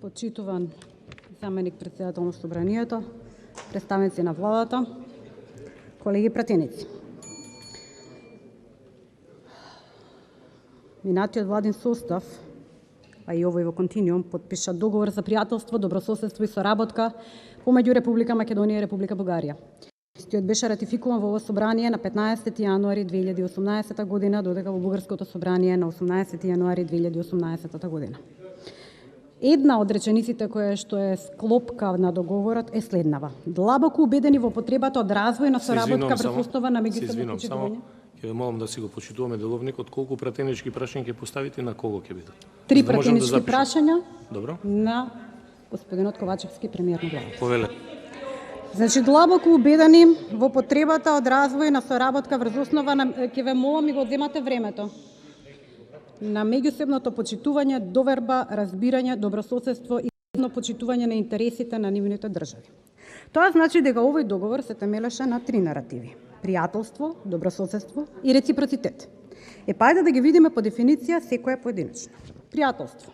почитуван заменик председател на Собранието, представници на владата, колеги пратеници. Минатиот владин состав, а и овој во континуум, подпиша договор за пријателство, добрососедство и соработка помеѓу Република Македонија и Република Бугарија. Истиот беше ратификуван во ово собрание на 15 јануари 2018 година, додека во Бугарското собрание на 18 јануари 2018 година. Една од речениците која што е склопка на договорот е следнава: длабоко убедени во потребата од развој на соработка врз основа на меѓусебно почитување. Ќе ве молам да си го почитуваме деловникот, колку пратенички прашања ќе поставите и на кого ќе бидат? 3 пратенички прашања. Добро. На господинот Ковачевски, премиер на владата. Повеле. Значи, длабоко убедени во потребата од развој на соработка врз основа на, ќе ве молам и го одземате времето, на меѓусебното почитување, доверба, разбирање, добрососедство и почитување на интересите на нивните држави. Тоа значи дека овој договор се темелеше на 3 наративи: пријателство, добрососедство и реципроцитет. Ајде да ги видиме по дефиниција секоја поединечно. Пријателство.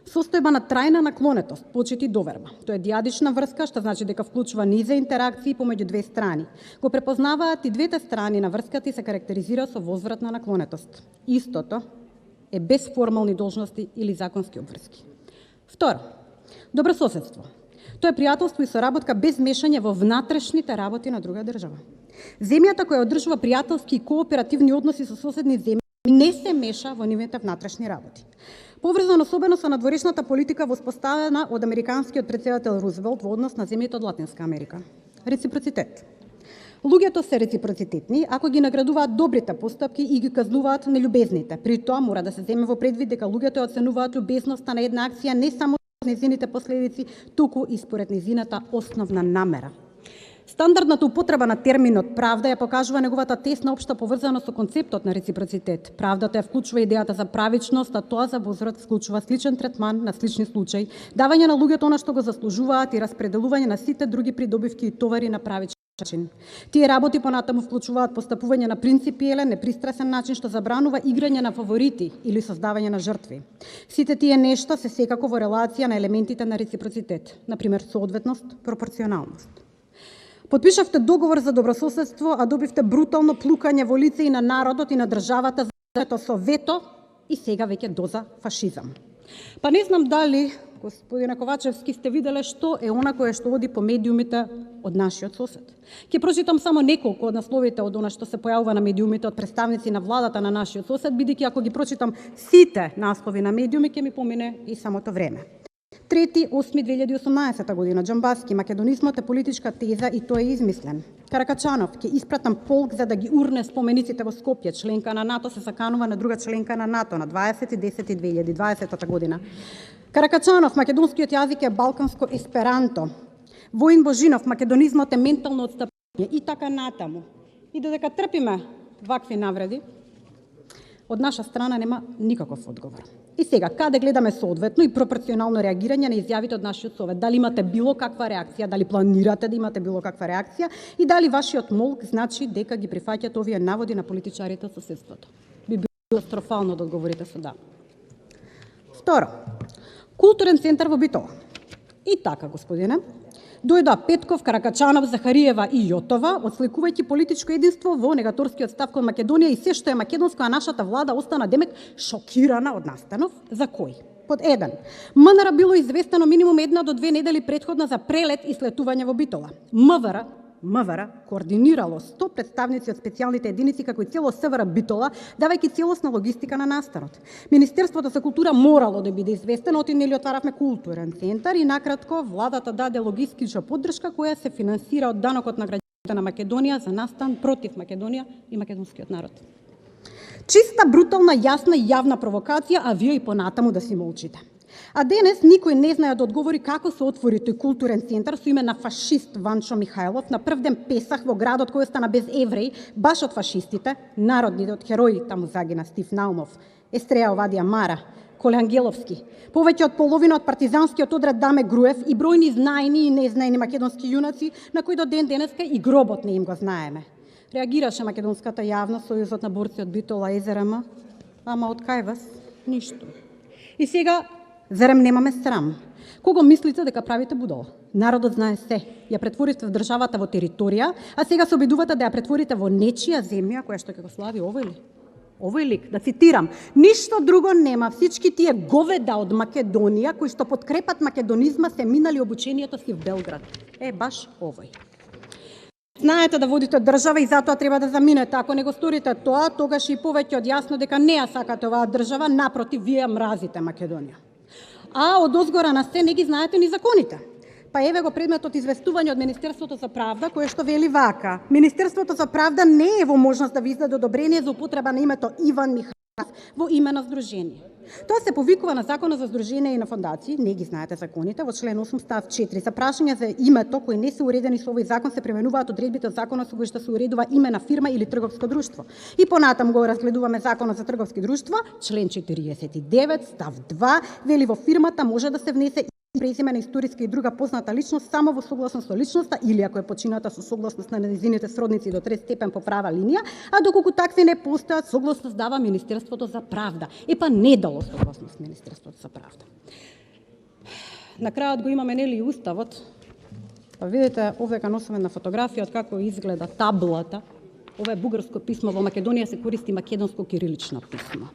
Состојба на трајна наклонетост, почит и доверба. Тоа е диадична врска, што значи дека вклучува низ интеракции помеѓу две страни. Го препознаваат и двете страни на врската и се карактеризира со возвратна наклонетост. Истото е без формални должности или законски обврски. Второ, добрососедство. Тоа е пријателство и соработка без мешање во внатрешните работи на друга држава. Земјата која одржува пријателски и кооперативни односи со соседни земји не се меша во нивните внатрешни работи. Поврзано особено со надворешната политика воспоставена од американскиот претседател Рузвелт во однос на земјите од Латинска Америка. Реципроцитет. Луѓето се реципроцитетни ако ги наградуваат добрите постапки и ги казнуваат нелюбезните. При тоа мора да се земе во предвид дека луѓето оценуваат љубезноста на една акција не само незините последици, туку и според незината основна намера. Стандардната употреба на терминот правда ја покажува неговата тесна општа поврзаност со концептот на реципроцитет. Правдата ја вклучува идејата за правичност, а тоа за возврат вклучува сличен третман на слични случаи, давање на луѓето она што го заслужуваат и распределување на сите други придобивки и товари на правичен начин. Тие работи понатаму вклучуваат постапување на принципиелен, непристрасен начин што забранува играње на фаворити или создавање на жртви. Сите тие нешта се секако во релација на елементите на реципроцитет, например соодветност, пропорционалност. Подпишавте договор за добрососедство, а добивте брутално плукање во лице и на народот и на државата за со вето и сега веќе доза фашизам. Па не знам дали, господине Ковачевски, сте виделе што е она кое што оди по медиумите од нашиот сосед. Ќе прочитам само неколку од насловите од она што се појавува на медиумите од представници на владата на нашиот сосед, бидејќи ако ги прочитам сите наслови на медиуми ќе ми помине и самото време. 3.8.2018 година, Џамбаски, македонизмот е политичка теза и тој е измислен. Каракачанов, ќе испратам полк за да ги урне спомениците во Скопје, членка на НАТО се саканува на друга членка на НАТО на 20.10.2020 година. Каракачанов, македонскиот јазик е балканско есперанто. Воин Божинов, македонизмот е ментално отстапување и така натаму. И додека трпиме вакви навреди, од наша страна нема никаков одговор. И сега, каде гледаме соодветно и пропорционално реагирање на изјавите од нашиот совет? Дали имате било каква реакција, дали планирате да имате било каква реакција и дали вашиот молк значи дека ги прифаќате овие наводи на политичарите од соседството? Би било катастрофално да одговорите со да. Второ, културен центар во Битола. И така, господине, дојдоа Петков, Каракачанов, Захариева и Јотова, отсликувајќи политичко единство во негаторскиот став кон Македонија и се што е македонско, а нашата влада остана демек шокирана од настанов. За кој? Под 1. МНР било известено минимум 1 до 2 недели претходно за прелет и слетување во Битола. МВР координирало 100 представници од специјалните единици како и цело СВР Битола, давајќи целосна логистика на настанот. Министерството за култура морало да биде известено, оти нели отваравме културен центар и накратко владата даде логистичка поддршка која се финансира од данокот на граѓаните на Македонија за настан против Македонија и македонскиот народ. Чиста, брутална, јасна и јавна провокација, а вие и понатаму да си молчите. А денес никој не знае да одговори како се отвори тој културен центар со име на фашист Ванчо Михајлов на прв ден Песах во градот кој остана без евреи, баш од фашистите, народните од херои, таму загина Стив Наумов, Естреја Овадија Мара, Коле Ангеловски, повеќе од половина од партизанскиот одред Даме Груев и бројни знаени и незнаени македонски јунаци на кои до ден денеска и гробот не им го знаеме. Реагираше македонската јавност, Сојузот на борци од Битола, ЕЗРМ, ама од кај вас ништо. И сега Зарем немаме срам? Кого мислите дека правите будал? Народот знае се. Ја претворивте в државата во територија, а сега се обидувате да ја претворите во нечија земја, која што ќе го слави овој ли? Овој лик, да цитирам, ништо друго нема, всички тие говеда од Македонија, кои што подкрепат македонизма, се минали обучението си в Белград. Баш овој. Знаете да водите држава и затоа треба да заминете. Ако не го сторите тоа, тогаш и повеќе од јасно дека не ја сакате оваа држава, напротив, вие ја мразите Македонија. А од озгора на се не ги знаете ни законите. Па еве го предметот известување од Министерството за правда, кое што вели вака. Министерството за правда не е во можност да ви издаде одобрение за употреба на името Иван Михайлов во име на здружение. Тоа се повикува на Законот за здружение и на фондации, не ги знаете законите, во член 8 став 4. За прашања за името кои не се уредени со овој закон се применуваат одредбите од законот со кои што се уредува име на фирма или трговско друштво. И понатам го разгледуваме Законот за трговски друштва, член 49 став 2, вели во фирмата може да се внесе презиме на историска и друга позната личност само во согласност со личноста или ако е почината со согласност на нејзините сродници до трет степен по права линија, а доколку такви не постојат, согласност дава Министерството за правда. Па не дало согласност Министерството за правда. На крајот го имаме нели и уставот. Па видите, овдека носиме на фотографија од како изгледа таблата. Ова е бугарско писмо, во Македонија се користи македонско кирилично писмо.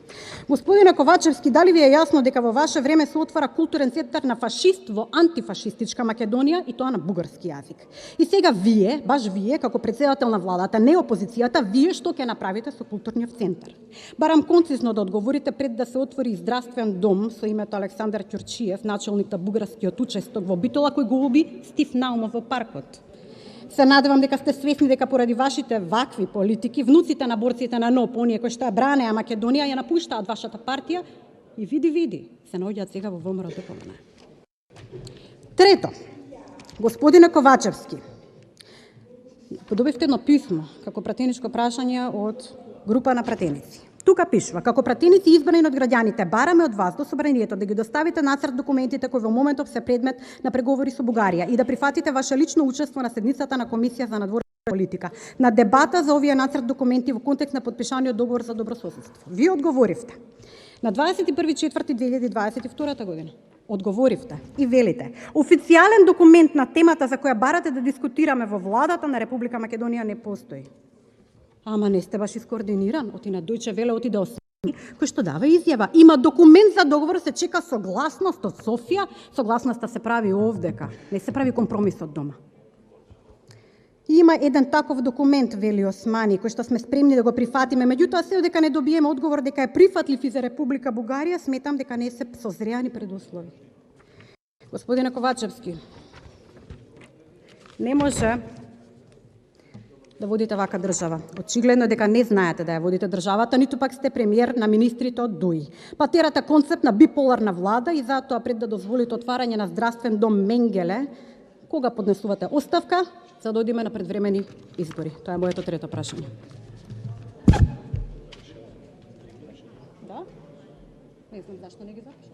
Господине Ковачевски, дали ви е јасно дека во ваше време се отвара културен центар на фашист во антифашистичка Македонија и тоа на бугарски јазик? И сега вие, баш вие, како претседател на владата, не опозицијата, вие што ќе направите со културниот центар? Барам концизно да одговорите пред да се отвори здравствен дом со името Александар Ќурчиев, начелник на бугарскиот учесток во Битола, кој го уби Стив Наумов во паркот. Се надевам дека сте свесни дека поради вашите вакви политики, внуците на борците на НОП, оние кои што ја бранеа Македонија, ја напуштаат вашата партија и види, се наоѓаат сега во ВМРО ДПМН. Трето, господине Ковачевски, подобивте едно писмо како пратеничко прашање од група на пратеници. Тука пишува, како пратеници избрани од граѓаните, бараме од вас до собранието да ги доставите нацрт документите кои во моментов се предмет на преговори со Бугарија и да прифатите ваше лично учество на седницата на Комисија за надворешна политика, на дебата за овие нацрт документи во контекст на подпишаниот договор за добрососедство. Вие одговоривте на 21.4.2022 година. Одговоривте и велите: официјален документ на темата за која барате да дискутираме во владата на Република Македонија не постои. Ама не сте баш искоординиран, оти на Дојче Веле оти да освои, кој што дава изјава. Има документ за договор, се чека согласност од Софија, согласноста се прави овдека, не се прави компромис од дома. Има еден таков документ, вели Османи, кој што сме спремни да го прифатиме, меѓутоа се дека не добиеме одговор дека е прифатлив и за Република Бугарија, сметам дека не се созреани предуслови. Господине Ковачевски, не може да водите вака држава. Очигледно дека не знаете да ја водите државата, ниту пак сте премиер на министрите од ДУИ. Па терате концепт на биполарна влада и затоа пред да дозволите отварање на здравствен дом Менгеле, кога поднесувате оставка, за да одиме на предвремени избори? Тоа е моето трето прашање. Да? Не знам зашто не ги запишам.